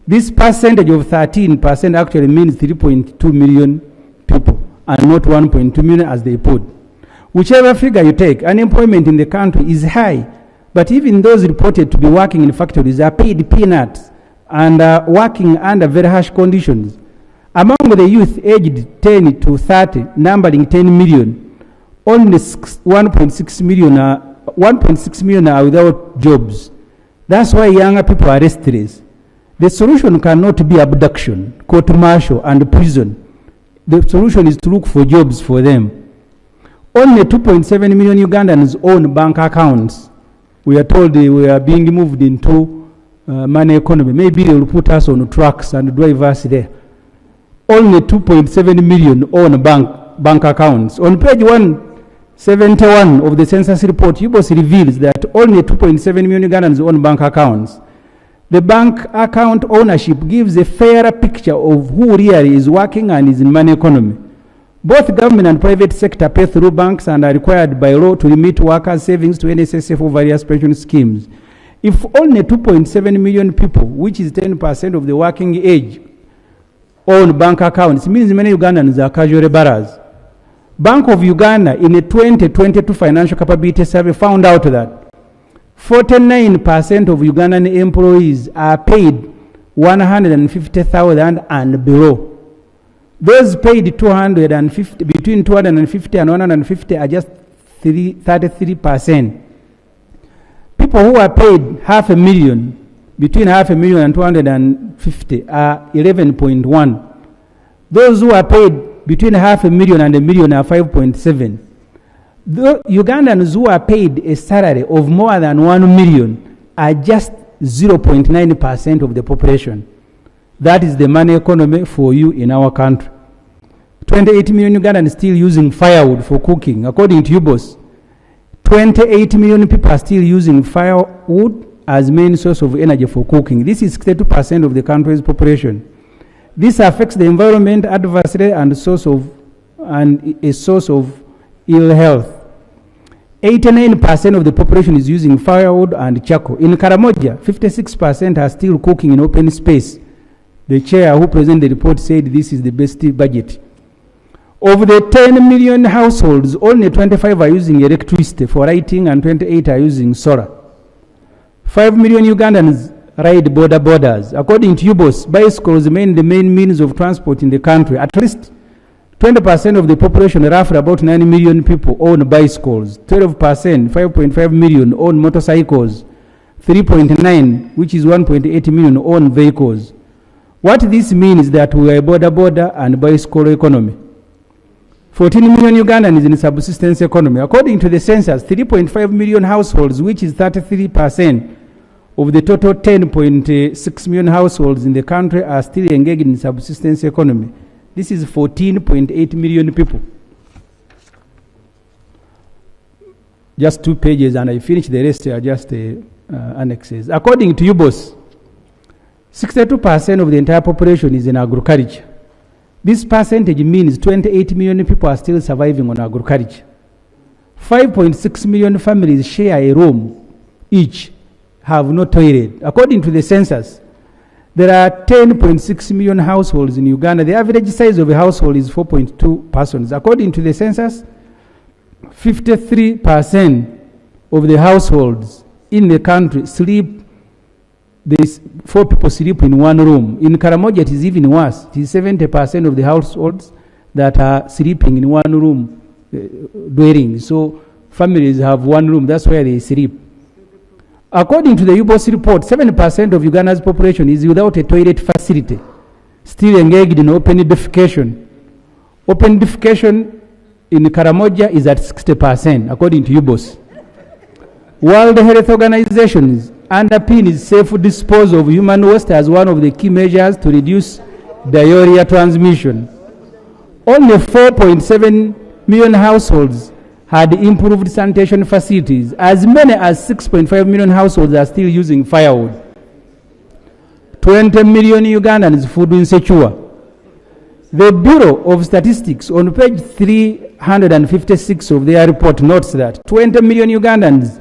This percentage of 13% actually means 3.2 million people and not 1.2 million as they put. Whichever figure you take, unemployment in the country is high, but even those reported to be working in factories are paid peanuts and are working under very harsh conditions. Among the youth aged 10 to 30, numbering 10 million, only 1.6 million are without jobs. That's why younger people are restless. The solution cannot be abduction, court-martial, and prison. The solution is to look for jobs for them. Only 2.7 million Ugandans own bank accounts. We are told we are being moved into money economy. Maybe they will put us on trucks and drive us there. Only 2.7 million own bank accounts. On page 171 of the census report, UBOS reveals that only 2.7 million Ugandans own bank accounts. The bank account ownership gives a fairer picture of who really is working and is in money economy. Both government and private sector pay through banks and are required by law to remit workers' savings to NSSF or various pension schemes. If only 2.7 million people, which is 10% of the working age, own bank accounts, it means many Ugandans are casual laborers. Bank of Uganda, in a 2022 financial capability survey, found out that 49% of Ugandan employees are paid 150,000 and below. Those paid between 250 and 150 are just 33%. People who are paid $500,000, between $500,000 and 250 are 11.1. Those who are paid between $500,000 and $1 million are 5.7. The Ugandans who are paid a salary of more than 1 million are just 0.9% of the population. That is the money economy for you in our country. 28 million Ugandans still using firewood for cooking. According to UBOS, 28 million people are still using firewood as main source of energy for cooking. This is 62% of the country's population. This affects the environment adversely and a source of ill health. 89% of the population is using firewood and charcoal. In Karamoja, 56% are still cooking in open space. The chair who presented the report said this is the best budget. Of the 10 million households, only 25 are using electricity for lighting and 28 are using solar. 5 million Ugandans ride borders. According to UBOS, bicycles remain the main means of transport in the country. At least 20% of the population, roughly about 9 million people, own bicycles. 12%, 5.5 million, own motorcycles. 3.9, which is 1.8 million, own vehicles. What this means is that we are a border and bicycle economy. 14 million Ugandans in subsistence economy. According to the census, 3.5 million households, which is 33% of the total 10.6 million households in the country, are still engaged in subsistence economy. This is 14.8 million people. just 2 pages, and I finish the rest are just annexes. According to UBOS, 62% of the entire population is in agriculture. This percentage means 28 million people are still surviving on agriculture. 5.6 million families share a room each, have no toilet. According to the census, there are 10.6 million households in Uganda. The average size of a household is 4.2 persons. According to the census, 53% of the households in the country sleep, 4 people sleep in one room. In Karamoja, it is even worse. It is 70% of the households that are sleeping in one room dwelling. So families have one room, that's where they sleep. According to the UBOS report, 7% of Uganda's population is without a toilet facility, still engaged in open defecation. Open defecation in Karamoja is at 60%, according to UBOS. World Health Organization underpins safe disposal of human waste as one of the key measures to reduce diarrhea transmission. Only 4.7 million households had improved sanitation facilities. As many as 6.5 million households are still using firewood. 20 million Ugandans food insecure. The Bureau of Statistics on page 356 of their report notes that 20 million Ugandans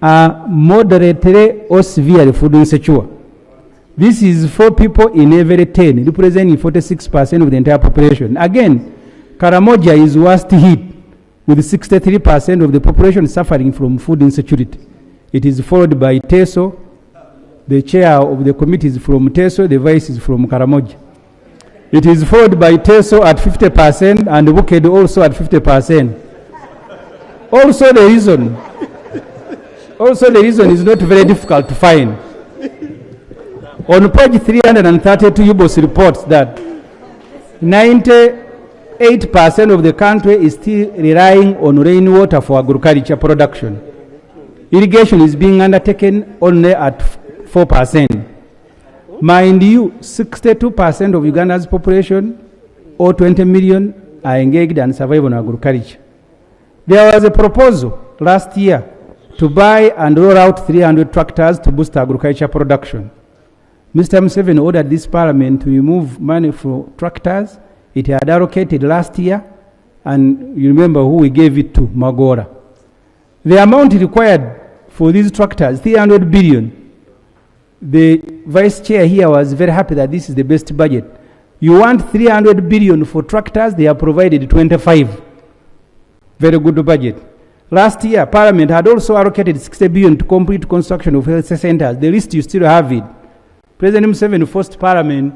are moderately or severely food insecure. This is 4 people in every 10, representing 46% of the entire population. Again, Karamoja is worst hit, with 63% of the population suffering from food insecurity. It is followed by Teso. The chair of the committee is from Teso, the vice is from Karamoja. It is followed by Teso at 50% and Bukedu also at 50%. Also the reason is not very difficult to find. On page 332, UBOS reports that 98% of the country is still relying on rainwater for agriculture production. Irrigation is being undertaken only at 4%. Mind you, 62% of Uganda's population, or 20 million, are engaged and survive on agriculture. There was a proposal last year to buy and roll out 300 tractors to boost agriculture production. Mr. Museveni ordered this parliament to remove money for tractors. It had allocated last year, and you remember who we gave it to, Magora. The amount required for these tractors, 300 billion. The vice chair here was very happy that this is the best budget. You want 300 billion for tractors, they have provided 25. Very good budget. Last year, Parliament had also allocated 60 billion to complete construction of health centers. The list, you still have it. President Museveni forced Parliament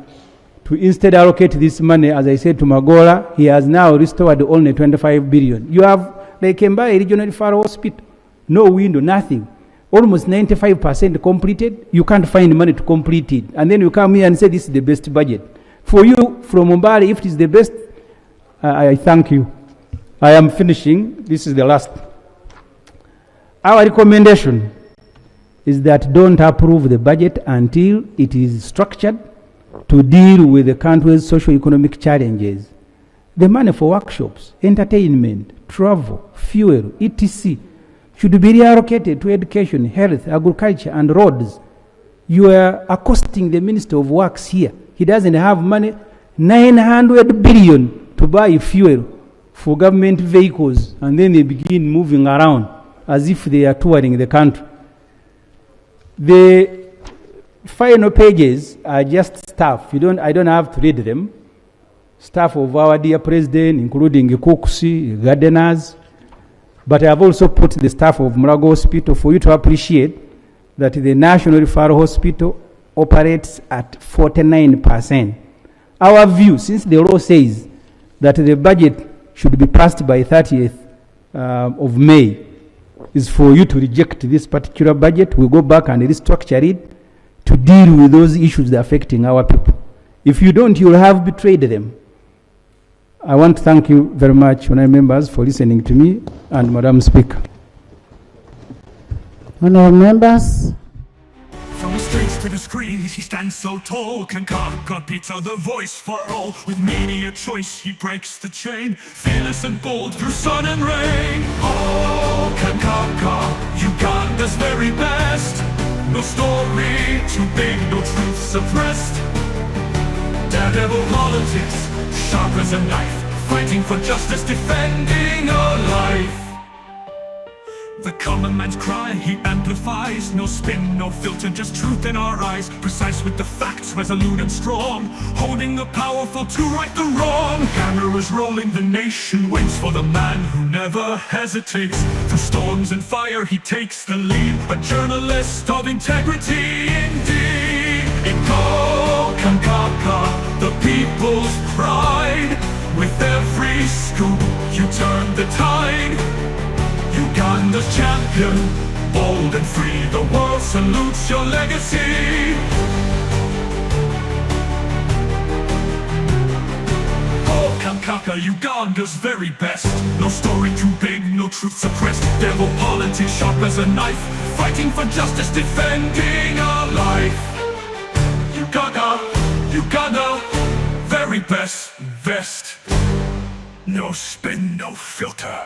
to instead allocate this money, as I said, to Magora. He has now restored only 25 billion. You have, like, Mbale Regional Referral Hospital, no window, nothing. Almost 95% completed. You can't find money to complete it. And then you come here and say this is the best budget. For you, from Mbale, if it is the best, I thank you. I am finishing. This is the last. Our recommendation is that don't approve the budget until it is structured to deal with the country's socio-economic challenges. The money for workshops, entertainment, travel, fuel, etc. should be reallocated to education, health, agriculture, and roads. You are accosting the Minister of Works here. He doesn't have money, 900 billion to buy fuel for government vehicles, and then they begin moving around as if they are touring the country. The final pages are just staff. I don't have to read them. Staff of our dear president, including cooks, gardeners. But I have also put the staff of Murago Hospital for you to appreciate that the National Referral Hospital operates at 49%. Our view, since the law says that the budget should be passed by 30th of May, is for you to reject this particular budget. We go back and restructure it to deal with those issues that are affecting our people. If you don't, you will have betrayed them. I want to thank you very much, honorable members, for listening to me, and Madam Speaker. Honorable members. From the streets to the screens, he stands so tall. Kankaka pizza, the voice for all. With media choice, he breaks the chain. Fearless and bold through sun and rain. Oh. kankaka, Uganda's very best. No story too big, no truth suppressed. Daredevil politics, sharp as a knife, fighting for justice, defending our life. The common man's cry, he amplifies. No spin, no filter, just truth in our eyes. Precise with the facts, resolute and strong, holding the powerful to right the wrong. Hammer is rolling, the nation waits for the man who never hesitates. Through storms and fire, he takes the lead, a journalist of integrity indeed. In Go Kankaka, the people's pride. With every scoop, you turn the tide. Uganda's champion, bold and free. The world salutes your legacy. Oh, kankaka, Uganda's very best. No story too big, no truth suppressed. Devil politics, sharp as a knife, fighting for justice, defending our life. Uganda, very best. No spin, no filter.